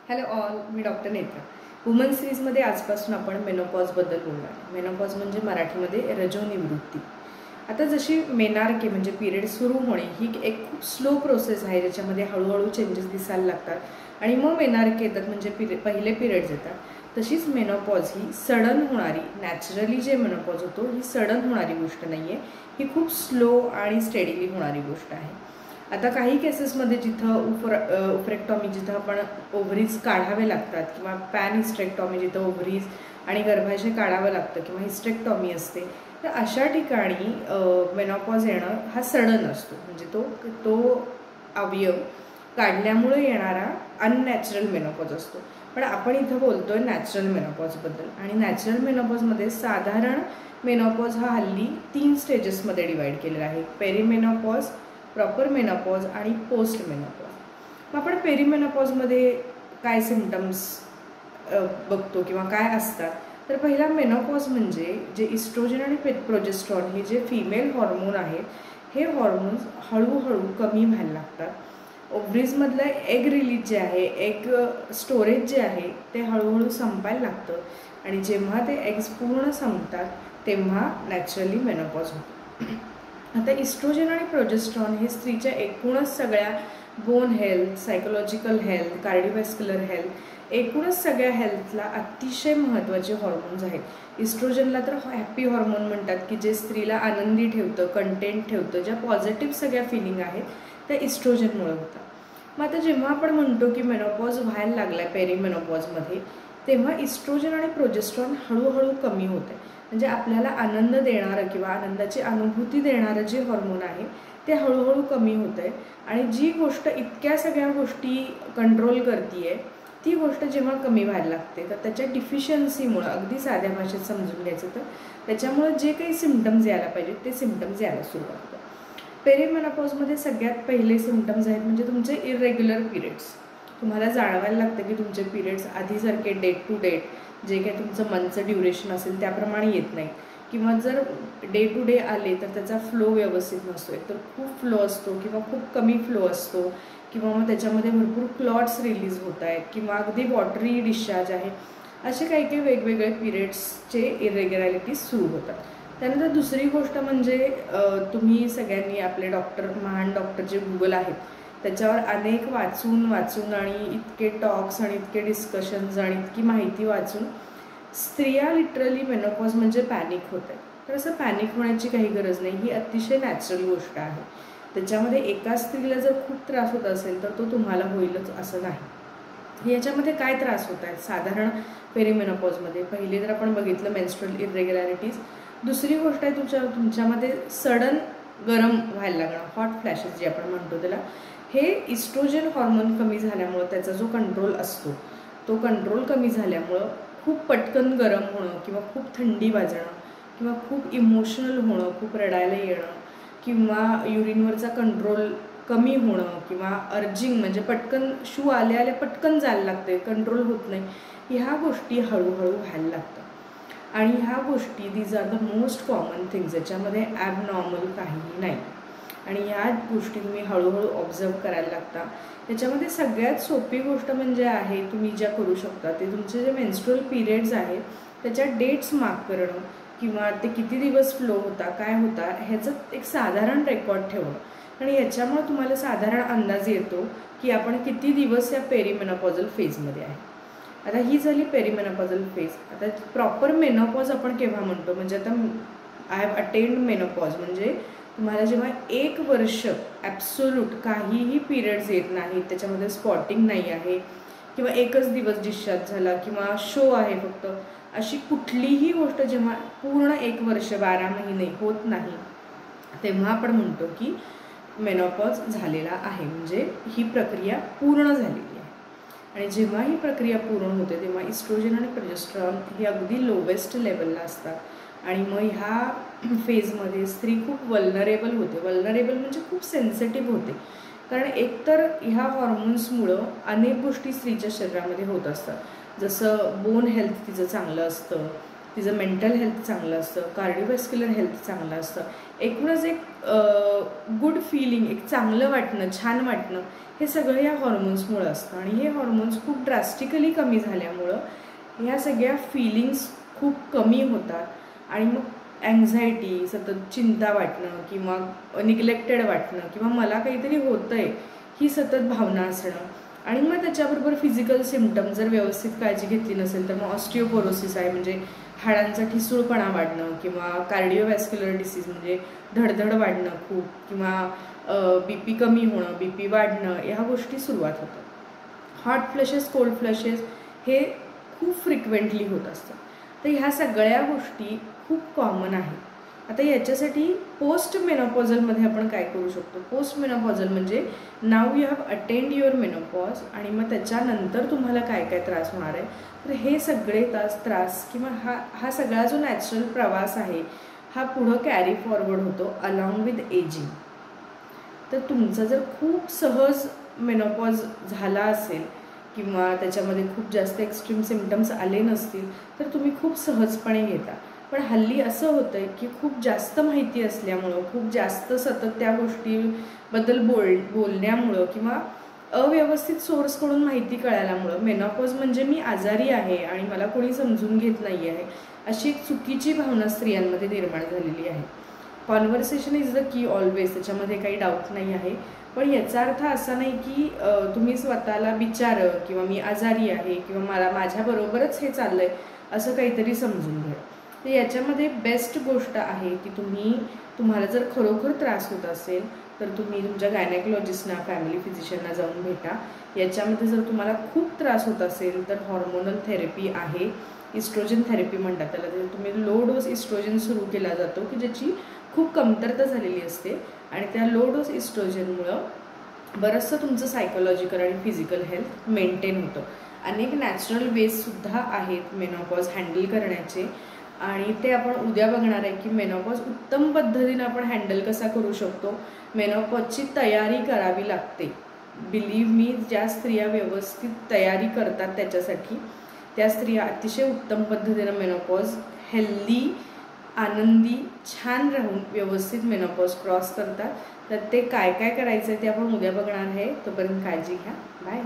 Hello all, मी doctor Netra. Woman सिरीजमध्ये आजपासून आपण मेनोपॉजबद्दल बोलणार. मेनोपॉज म्हणजे मराठीमध्ये रजोनिवृत्ती. आता जशी मेनार्के म्हणजे पिरियड सुरू होणे ही एक खूप स्लो प्रोसेस आहे, ज्याच्यामध्ये हळूहळू चेंजेस दिसायला लागतात आणि मग मेनार्के येतात म्हणजे पहिले पिरियड्स येतात. तशीच मेनोपॉज ही सडन होणारी, नॅचरली जे मेनोपॉज होतो ही सडन होणारी गोष्ट नाही आहे, ही खूप स्लो आणि स्टेडीली होणारी गोष्ट आहे. आता काही केसेसमध्ये जिथं उफ्रेक्टॉमी, जिथं आपण ओव्हरीज काढावे लागतात, किंवा पॅन हिस्टेक्टॉमी जिथं ओव्हरीज आणि गर्भाशय काढावं लागतं, किंवा हिस्टेक्टॉमी असते, तर अशा ठिकाणी मेनोपॉज येणं हा सडन असतो. म्हणजे तो अवयव काढल्यामुळे येणारा अननॅचरल मेनोपॉज असतो. पण आपण इथं बोलतोय नॅचरल मेनोपॉजबद्दल. आणि नॅचरल मेनोपॉजमध्ये साधारण मेनोपॉज हा हल्ली 3 स्टेजेसमध्ये डिवाइड केलेला आहे: पेरीमेनोपॉज, प्रॉपर मेनोपॉज आणि पोस्ट मेनोपॉज. मग आपण पेरीमेनोपॉजमध्ये काय सिम्पटम्स बघतो किंवा काय असतात, तर पहिला मेनोपॉज म्हणजे जे इस्ट्रोजन आणि प्रोजेस्ट्रॉन हे जे फिमेल हॉर्मोन आहेत, हे हॉर्मोन्स हळूहळू कमी व्हायला लागतात. ओव्हरीजमधलं एग रिलीज जे आहे, एग स्टोरेज जे आहे, ते हळूहळू संपायला लागतं. आणि जेव्हा ते एग्स पूर्ण संपतात तेव्हा नॅचरली मेनोपॉज होतो. आता इस्ट्रोजन आणि प्रोजेस्ट्रॉन हे स्त्रीच्या एकूणच सगळ्या bone health, psychological health, cardiovascular health, एकूणच सगळ्या हेल्थला अतिशय महत्त्वाचे हॉर्मोन्स आहेत. इस्ट्रोजनला तर हॅपी हॉर्मोन म्हणतात, की जे स्त्रीला आनंदी ठेवतं, कंटेंट ठेवतं. ज्या पॉझिटिव्ह सगळ्या फिलिंग आहेत त्या इस्ट्रोजनमुळे होतात. मग आता जेव्हा आपण म्हणतो की मेनोपॉज व्हायला लागला आहे पेरीमेनोपॉजमध्ये, तेव्हा इस्ट्रोजन आणि प्रोजेस्ट्रॉन हळूहळू कमी होते. म्हणजे आपल्याला आनंद देणारं किंवा आनंदाची अनुभूती देणारं जे हॉर्मोन आहे ते हळूहळू कमी होतं आहे. आणि जी गोष्ट इतक्या सगळ्या गोष्टी कंट्रोल करते आहे, ती गोष्ट जेव्हा कमी व्हायला लागते, तर त्याच्या डिफिशियन्सीमुळं, अगदी साध्या भाषेत समजून घ्यायचं तर त्याच्यामुळं जे काही सिम्पटम्स यायला पाहिजेत ते सिम्पटम्स यायला सुरुवात होतं. पेरीमेनोपॉजमध्ये सगळ्यात पहिले सिम्पटम्स आहेत म्हणजे तुमचे इरेग्युलर पिरियड्स. तुम्हाला जाणवायला लागतं की तुमचे पिरियड्स आधीसारखे डेट टू डेट जे काही तुमचं मंथचं ड्युरेशन असेल त्याप्रमाणे येत नाही, किंवा जर डे टू डे आले तर त्याचा फ्लो व्यवस्थित नसतो. तर खूप फ्लो असतो किंवा खूप कमी फ्लो असतो, किंवा मग त्याच्यामध्ये भरपूर क्लॉट्स रिलीज होत आहेत, किंवा अगदी वॉटरी डिस्चार्ज आहे. असे काही काही वेगवेगळे पिरियड्सचे इरेग्युलॅरिटीज सुरू होतात. त्यानंतर दुसरी गोष्ट म्हणजे तुम्ही सगळ्यांनी आपले महान डॉक्टर जे गुगल आहेत त्याच्यावर अनेक वाचून आणि इतके टॉक्स आणि इतके डिस्कशन्स आणि इतकी माहिती वाचून स्त्रिया लिटरली मेनोपॉज म्हणजे पॅनिक होत आहे. तर असं पॅनिक होण्याची काही गरज नाही. ही अतिशय नॅचरल गोष्ट आहे. त्याच्यामध्ये एका स्त्रीला जर खूप त्रास होत असेल तर तो तुम्हाला होईलच असं नाही. याच्यामध्ये काय त्रास होत आहेत साधारण पेरीमेनोपॉजमध्ये? पहिले जर आपण बघितलं मेन्स्ट्रुअल इरेग्युलॅरिटीज. दुसरी गोष्ट आहे तुमच्यामध्ये सडन गरम व्हायला लागणं, हॉट फ्लॅशेस जे आपण म्हणतो त्याला. हे इस्ट्रोजन हॉर्मोन कमी झाल्यामुळं, त्याचा जो कंट्रोल असतो तो कंट्रोल कमी झाल्यामुळं खूप पटकन गरम होणं, किंवा खूप थंडी वाजणं, किंवा खूप इमोशनल होणं, खूप रडायला येणं, किंवा युरिनवरचा कंट्रोल कमी होणं, किंवा अर्जिंग म्हणजे पटकन शू आले पटकन जायला लागते, कंट्रोल होत नाही. ह्या गोष्टी हळूहळू व्हायला लागतात. आणि ह्या गोष्टी these are the most common things, याच्यामध्ये ॲबनॉर्मल काहीही नाही. आणि ह्या गोष्टी तुम्ही हळूहळू ऑब्झर्व करायला लागता. त्याच्यामध्ये सगळ्यात सोपी गोष्ट म्हणजे आहे तुम्ही ज्या करू शकता ते तुमचे जे मेन्स्ट्रुअल पिरियड्स आहेत त्याच्या डेट्स मार्क करणं, किंवा ते किती दिवस फ्लो होता, काय होता, ह्याचं एक साधारण रेकॉर्ड ठेवणं. आणि याच्यामुळे तुम्हाला साधारण अंदाज येतो की आपण किती दिवस या पेरीमेनोपॉझल फेजमध्ये आहे. आता ही झाली पेरीमेनोपॉझल फेज. आता प्रॉपर मेनोपॉज आपण केव्हा म्हणतो? म्हणजे आता आय हॅव अटेंड मेनोपॉज म्हणजे तुम्हाला जेव्हा 1 वर्ष ॲब्सोल्यूट काहीही पिरियड्स येत नाहीत, त्याच्यामध्ये स्पॉटिंग नाही आहे, किंवा एकच दिवस डिस्चार्ज झाला, किंवा शो आहे फक्त, अशी कुठलीही गोष्ट जेव्हा पूर्ण 1 वर्ष 12 महिने होत नाही, तेव्हा आपण म्हणतो की मेनोपॉज झालेला आहे, म्हणजे ही प्रक्रिया पूर्ण झालेली आहे. आणि जेव्हा ही प्रक्रिया पूर्ण होते तेव्हा इस्ट्रोजन आणि प्रोजेस्ट्रॉन ही अगदी लोवेस्ट लेवलला असतात. आणि मग ह्या फेजमध्ये स्त्री खूप वल्नरेबल होते. वल्नरेबल म्हणजे खूप सेन्सिटिव्ह होते, कारण एकतर ह्या हॉर्मोन्समुळं अनेक गोष्टी स्त्रीच्या शरीरामध्ये होत असतात. जसं बोन हेल्थ तिचं चांगलं असतं, तिचं मेंटल हेल्थ चांगलं असतं, कार्डिओव्हॅस्क्युलर हेल्थ चांगलं असतं, एकूणच एक गुड फिलिंग, एक चांगलं वाटणं, छान वाटणं, हे सगळं या हॉर्मोन्समुळं असतं. आणि हे हॉर्मोन्स खूप ड्रास्टिकली कमी झाल्यामुळं ह्या सगळ्या फिलिंग्स खूप कमी होतात. आणि मग अँझायटी, सतत चिंता वाटणं किंवा निग्लेक्टेड वाटणं किंवा मला काहीतरी होतं आहे ही सतत भावना असणं. आणि मग त्याच्याबरोबर फिजिकल सिम्पटम जर व्यवस्थित काळजी घेतली नसेल तर मग ऑस्टिओपोरोसिस आहे, म्हणजे हाडांचा ठिसूळपणा वाढणं, किंवा कार्डिओव्हॅस्क्युलर डिसीज म्हणजे धडधड वाढणं खूप, किंवा BP कमी होणं, BP वाढणं, ह्या गोष्टी सुरुवात होतात. हॉट फ्लशेस, कोल्ड फ्लशेस हे खूप फ्रिक्वेंटली होत असतात. तर ह्या सगळ्या गोष्टी खूप कॉमन आहेत. आता याच्यासाठी पोस्ट मेनोपॉझलमध्ये आपण काय करू शकतो? पोस्ट मेनोपॉझल म्हणजे now you have attend your menopause, आणि मग त्याच्यानंतर तुम्हाला काय काय त्रास होणार आहे. तर हे सगळे त्रास किंवा हा सगळा जो नॅचरल प्रवास आहे हा पुढं कॅरी फॉरवर्ड होतो अलॉंग विथ एजिंग. तर तुमचं जर खूप सहज मेनोपॉज झाला असेल किंवा त्याच्यामध्ये खूप जास्त एक्स्ट्रीम सिम्पटम्स आले नसतील तर तुम्ही खूप सहजपणे घेता. पण हल्ली असं होतं आहे की खूप जास्त माहिती असल्यामुळं, खूप जास्त सतत त्या गोष्टीबद्दल बोलण्यामुळं किंवा अव्यवस्थित सोर्सकडून माहिती कळाल्यामुळं मेनोपॉज म्हणजे मी आजारी आहे आणि मला कोणी समजून घेत नाही आहे अशी एक चुकीची भावना स्त्रियांमध्ये निर्माण झालेली आहे. Conversation is the key always, त्याच्यामध्ये काही डाऊट नाही आहे. पण याचा अर्थ असा नाही की तुम्ही स्वतःला बिचारं किंवा मी आजारी आहे किंवा माझ्याबरोबरच हे चाललं आहे असं काहीतरी समजून घ्या. तर याच्यामध्ये बेस्ट गोष्ट आहे की तुम्हाला जर खरोखर त्रास होत असेल तर तुम्ही तुमच्या गायनेकोलॉजिस्टना, फॅमिली फिजिशियनना जाऊन भेटा. याच्यामध्ये जर तुम्हाला खूप त्रास होत असेल तर हॉर्मोनल थेरपी आहे, इस्ट्रोजन थेरपी म्हणतात त्याला. तर तुम्ही लो डोस इस्ट्रोजन सुरू केला जातो की ज्याची खूप कमतरता झालेली असते, आणि त्या लो डोस इस्ट्रोजनमुळं बरंचसं तुमचं सायकोलॉजिकल आणि फिजिकल हेल्थ मेंटेन होतं. अनेक नॅचरल वेजसुद्धा आहेत मेनोपॉज हँडल करण्याचे, आणि ते आपण उद्या बघणार आहे की मेनोपॉज उत्तम पद्धतीने आपण हँडल कसा करू शकतो. मेनोपॉजची तयारी करावी लागते. बिलीव्ह मी, ज्या स्त्रिया व्यवस्थित तयारी करतात त्याच्यासाठी, त्या स्त्रिया अतिशय उत्तम पद्धतीने मेनोपॉज हेल्दी, आनंदी, छान राहून व्यवस्थित मेनोपॉज क्रॉस करतात. तर ते काय काय करायचं ते आपण उद्या बघणार आहे. तोपर्यंत काळजी घ्या. बाय.